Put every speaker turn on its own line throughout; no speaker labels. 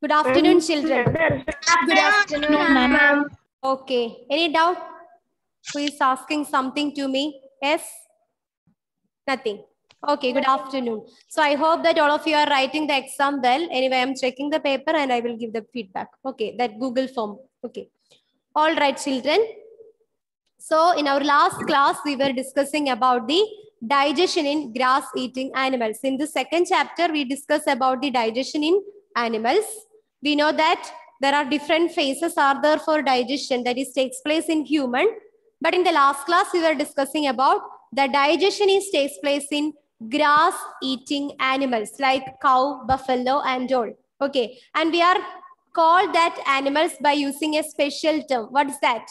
Good afternoon, children.
Good afternoon, ma'am.
Okay. Any doubt? Who is asking something to me? Yes? Nothing. Okay, good afternoon. So I hope that all of you are writing the exam well. Anyway, I'm checking the paper and I will give the feedback. Okay, that Google form. Okay. All right, children. So in our last class, we were discussing about the digestion in grass-eating animals. In the second chapter, we discussed about the digestion in animals. We know that there are different phases are there for digestion that is takes place in human. But in the last class, we were discussing about the digestion is takes place in grass-eating animals like cow, buffalo, and all. Okay, and we are called that animals by using a special term. What is that?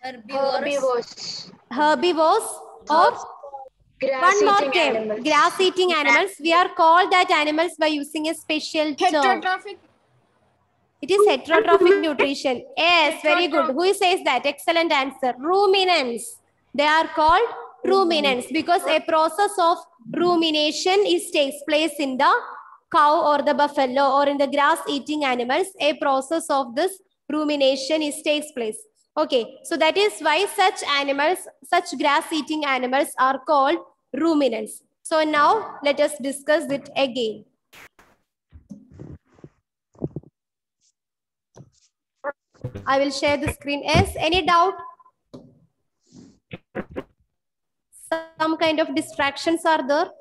Herbivores.
Herbivores or one more term, grass-eating animals. We are called that animals by using a special term.
Heterotrophic.
It is heterotrophic nutrition. Yes, very good. Who says that? Excellent answer. Ruminants. They are called ruminants because a process of rumination takes place in the cow or the buffalo or in the grass-eating animals. A process of this rumination takes place. Okay, so that is why such animals, such grass-eating animals are called ruminants. So now let us discuss it again. I will share the screen. Yes, any doubt? Some kind of distractions are there.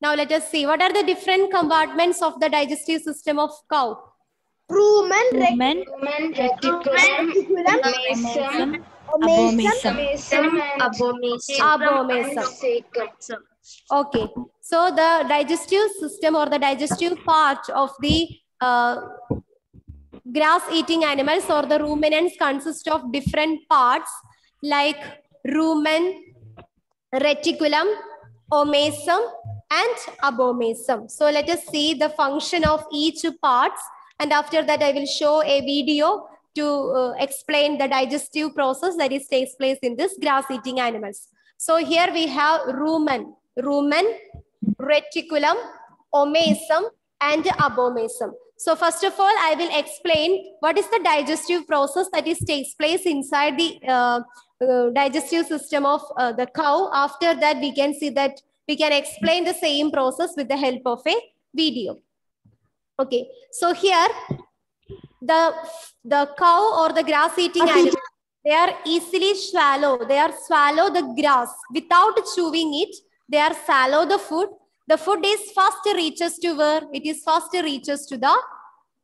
Now let us see. What are the different compartments of the digestive system of cow?
Rumen,
Reticulum, abomasum. Okay. So the digestive system or the digestive part of the grass-eating animals or the ruminants consist of different parts like rumen, reticulum, omasum, and abomasum. So let us see the function of each parts, and after that I will show a video to explain the digestive process that is takes place in this grass-eating animals. So here we have rumen, reticulum, omasum, and abomasum. So first of all, I will explain what is the digestive process that is takes place inside the digestive system of the cow. After that, we can see that we can explain the same process with the help of a video. Okay, so here the cow or the grass-eating animal, they are easily swallow. They are swallow the grass without chewing it. They are swallow the food. The food is first reaches to where? It is first reaches to the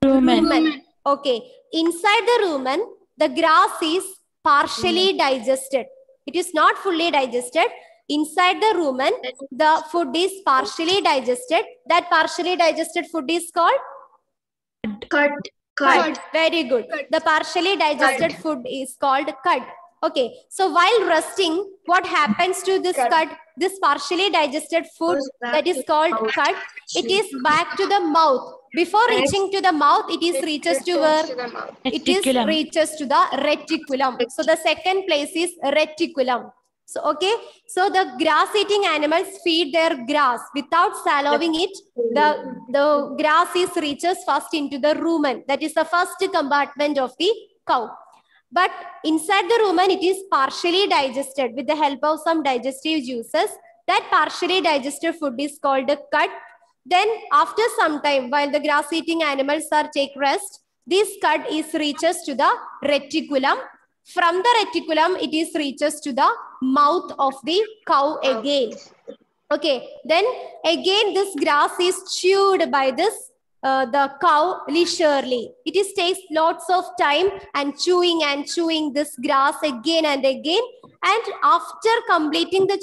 rumen. Okay. Inside the rumen, the grass is partially digested. It is not fully digested. Inside the rumen, the food is partially digested. That partially digested food is called? Cud. Very good. The partially digested food is called cud. Okay. So while resting, what happens to this cud? This partially digested food that is called cud, it is back to the mouth. Before reaching to the mouth, it is reaches to where? It is reaches to the reticulum. So the second place is reticulum. So, okay. So the grass-eating animals feed their grass without swallowing it. The grass is reaches first into the rumen. That is the first compartment of the cow. But inside the rumen, it is partially digested with the help of some digestive juices. That partially digested food is called a cud. Then after some time, while the grass-eating animals are take rest, this cud is reaches to the reticulum. From the reticulum, it is reaches to the mouth of the cow again. Okay, then again this grass is chewed by this the cow leisurely. It is takes lots of time and chewing this grass again and again. And after completing the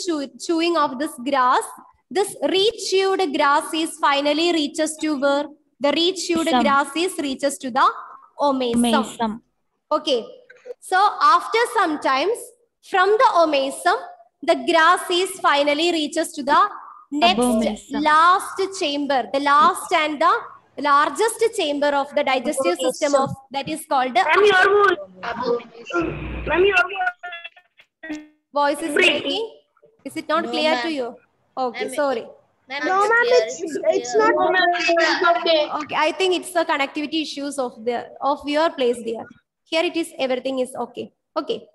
chewing of this grass, this re-chewed grass is finally reaches to where? The re-chewed grass is reaches to the omasum. Okay. So after some times, from the omasum, the grass is finally reaches to the next last chamber, the last and the largest chamber of the digestive system of that is called the voice is breaking. Is it not clear to you? Okay, sorry.
No, ma'am, it's not.
Okay, I think it's the connectivity issues of your place there. Here it is, everything is okay. Okay.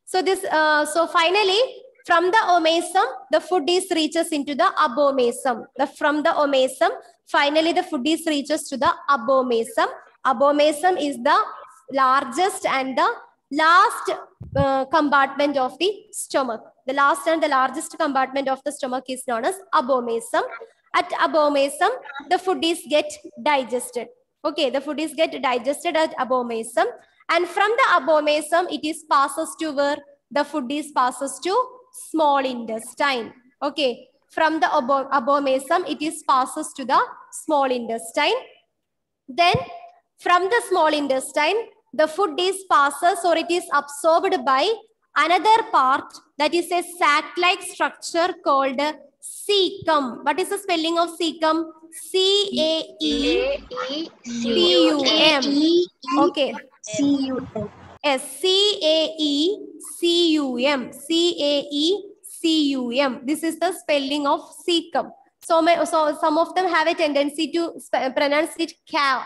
So this, so finally, from the omesum, the food is reaches into the abomesum. From the omesum, finally the food is reaches to the abomesum. Abomesum is the largest and the last compartment of the stomach. The last and the largest compartment of the stomach is known as abomesum. At abomesum, the food is get digested. Okay, the food is get digested at abomesum. And from the abomesum, it is passes to where? The food is passes to small intestine. Okay, from the abomesum, it is passes to the small intestine. Then from the small intestine, the food is passes or it is absorbed by another part, that is a sac-like structure called cecum. What is the spelling of cecum? C-A-E-C-U-M. Okay.
C-U-M.
Yes, C-A-E-C-U-M. C-A-E-C-U-M. This is the spelling of cecum. So some of them have a tendency to pronounce it ka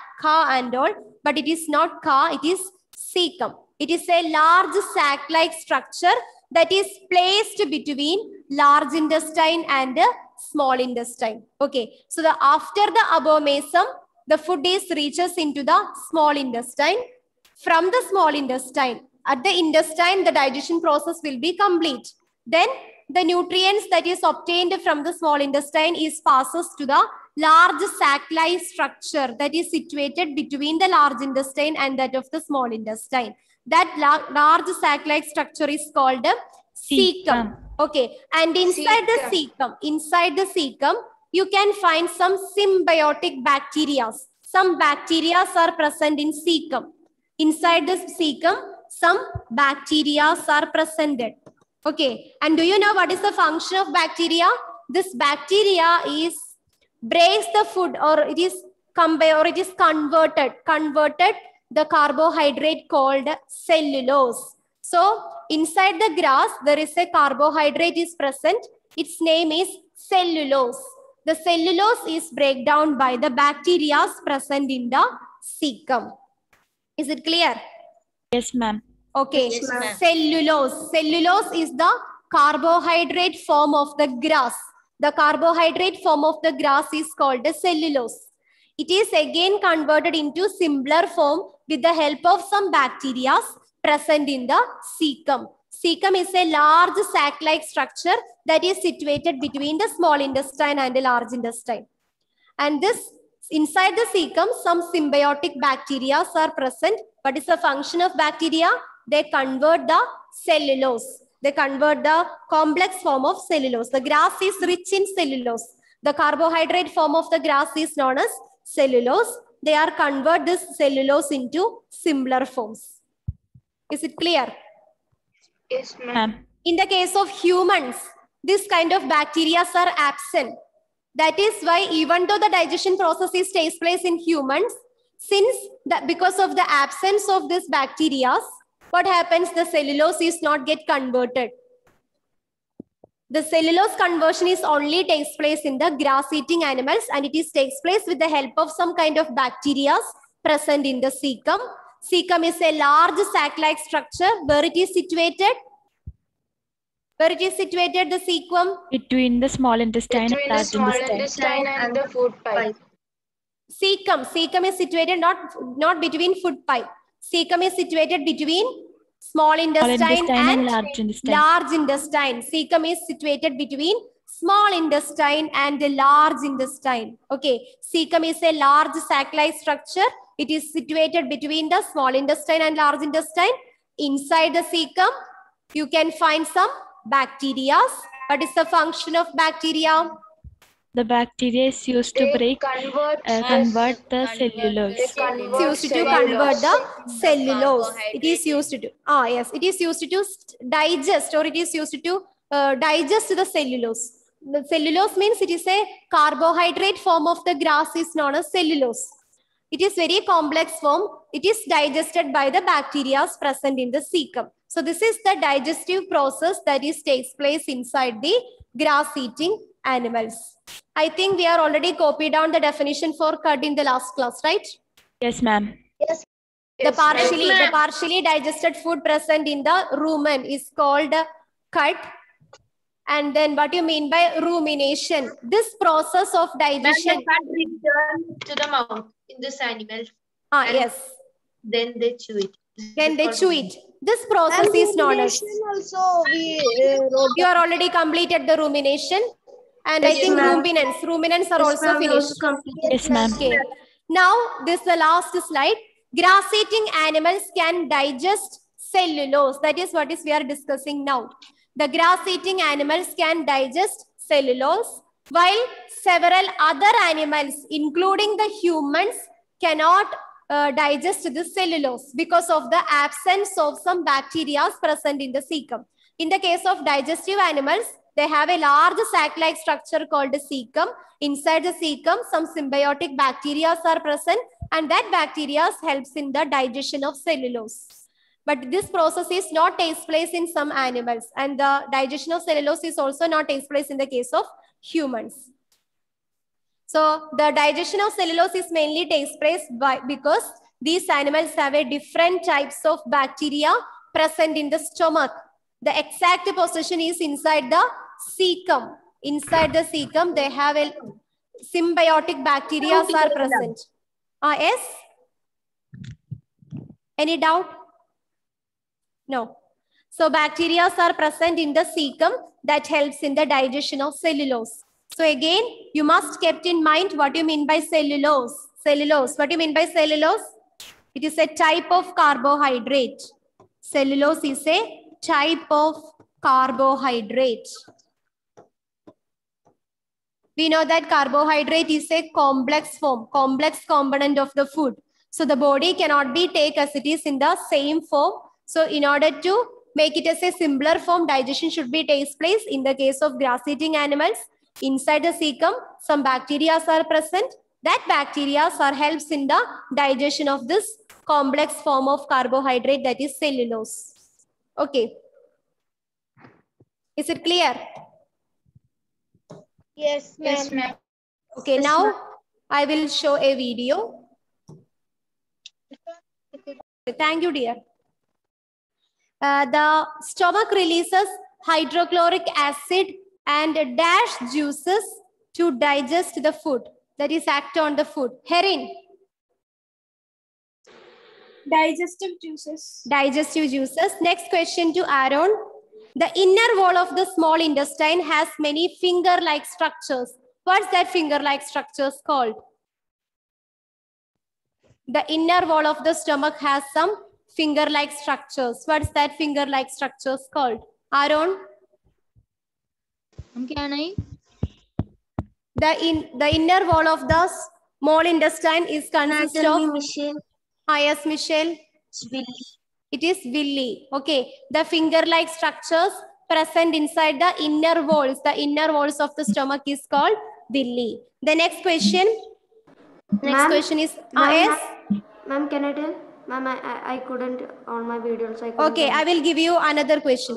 and all, but it is not ka, it is cecum. It is a large sac-like structure that is placed between large intestine and small intestine. Okay, so after the abomesum, the food is reaches into the small intestine. From the small intestine, at the intestine, the digestion process will be complete. Then the nutrients that is obtained from the small intestine is passes to the large sac-like structure that is situated between the large intestine and that of the small intestine. That large sac-like structure is called cecum. Okay, and inside the cecum, you can find some symbiotic bacteria. Some bacteria are present in cecum. Inside the cecum, some bacteria are presented. Okay, and do you know what is the function of bacteria? This bacteria is breaks the food, or it is converted the carbohydrate called cellulose. So inside the grass, there is a carbohydrate is present. Its name is cellulose. The cellulose is break down by the bacteria present in the cecum. Is it clear?
Yes, ma'am.
Okay.
Yes, ma'am.
Cellulose. Cellulose is the carbohydrate form of the grass. The carbohydrate form of the grass is called the cellulose. It is again converted into simpler form with the help of some bacteria present in the cecum. Cecum is a large sac-like structure that is situated between the small intestine and the large intestine. And this inside the cecum, some symbiotic bacteria are present. What is the function of bacteria? They convert the cellulose. They convert the complex form of cellulose. The grass is rich in cellulose. The carbohydrate form of the grass is known as cellulose. They are convert this cellulose into simpler forms. Is it clear?
Yes, ma'am.
In the case of humans, this kind of bacteria are absent. That is why even though the digestion process takes place in humans, because of the absence of this bacteria, what happens? The cellulose is not get converted. The cellulose conversion is only takes place in the grass-eating animals, and it takes place with the help of some kind of bacteria present in the cecum. Cecum is a large sac-like structure. Where it is situated? Where it is situated, the cecum?
Between the small intestine
Between
and
the
large
small
intestine.
intestine and the food pipe.
Cecum is situated not between food pipe. Cecum is situated between small intestine and
large intestine.
large intestine. Cecum is situated between small intestine and large intestine. Okay, cecum is a large sac-like structure. It is situated between the small intestine and large intestine. Inside the cecum, you can find some bacteria. What is the function of bacteria?
The bacteria is used to convert the cellulose.
It's used to convert the cellulose. It is used to yes, it is used to digest, or it is used to digest the cellulose. The cellulose means it is a carbohydrate form of the grass is known as cellulose. It is very complex form. It is digested by the bacteria present in the cecum. So this is the digestive process that takes place inside the grass-eating animals. I think we are already copied down the definition for cud in the last class, right?
Yes, ma'am.
The partially digested food present in the rumen is called cud. And then what you mean by rumination? This process of digestion.
The cud return to the mouth in this animal.
Yes.
Then they chew it.
Then they chew it. This process is known as.
Also,
You are already completed the rumination. And I think ruminants are also finished.
Yes, ma'am.
Okay. Now, this is the last slide. Grass-eating animals can digest cellulose. That is what we are discussing now. The grass-eating animals can digest cellulose, while several other animals, including the humans, cannot digest the cellulose because of the absence of some bacteria present in the cecum. In the case of digestive animals, they have a large sac-like structure called the cecum. Inside the cecum, some symbiotic bacteria are present, and that bacteria helps in the digestion of cellulose. But this process is not takes place in some animals, and the digestion of cellulose is also not takes place in the case of humans. So the digestion of cellulose is mainly takes place because these animals have a different types of bacteria present in the stomach. The exact position is inside the cecum. Inside the cecum, they have a symbiotic bacteria are present. Yes? Any doubt? No. So bacteria are present in the cecum that helps in the digestion of cellulose. So again, you must keep in mind what you mean by cellulose. Cellulose. What do you mean by cellulose? It is a type of carbohydrate. Cellulose is a type of carbohydrate. We know that carbohydrate is a complex form, complex component of the food. So the body cannot be take as it is in the same form. So in order to make it as a simpler form, digestion should be takes place. In the case of grass-eating animals, inside the cecum, some bacteria are present. That bacteria helps in the digestion of this complex form of carbohydrate, that is cellulose. Okay. Is it clear?
Yes, ma'am.
Okay, now I will show a video. Thank you, dear. The stomach releases hydrochloric acid and dash juices to digest the food. That is act on the food. Herin.
Digestive juices.
Digestive juices. Next question to Aaron. The inner wall of the small intestine has many finger-like structures. What's that finger-like structures called? The inner wall of the stomach has some finger-like structures. What's that finger-like structures called? Aaron?
Can I?
The inner wall of the small intestine is consist of...
Michelle.
Yes, Michelle. It is villi. Okay. The finger-like structures present inside the inner walls. The inner walls of the stomach is called villi. The next question. Next question is... yes?
Ma'am, can I tell? Ma'am, I couldn't on my videos.
Okay, I will give you another question.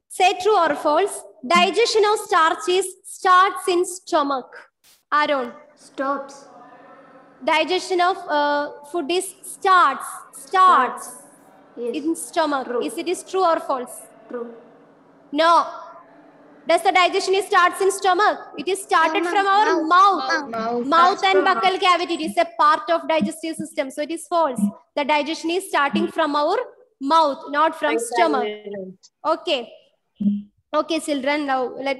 Say true or false. Digestion of starch starts in stomach. Aaron.
Stops.
Digestion of food is starts
Yes.
in stomach.
True.
Is it true or false?
True.
No. Does the digestion starts in stomach? It is started from our mouth. Mouth and buccal cavity. It is a part of digestive system. So it is false. The digestion is starting from our mouth, not from stomach. Okay. Okay, children. Now let me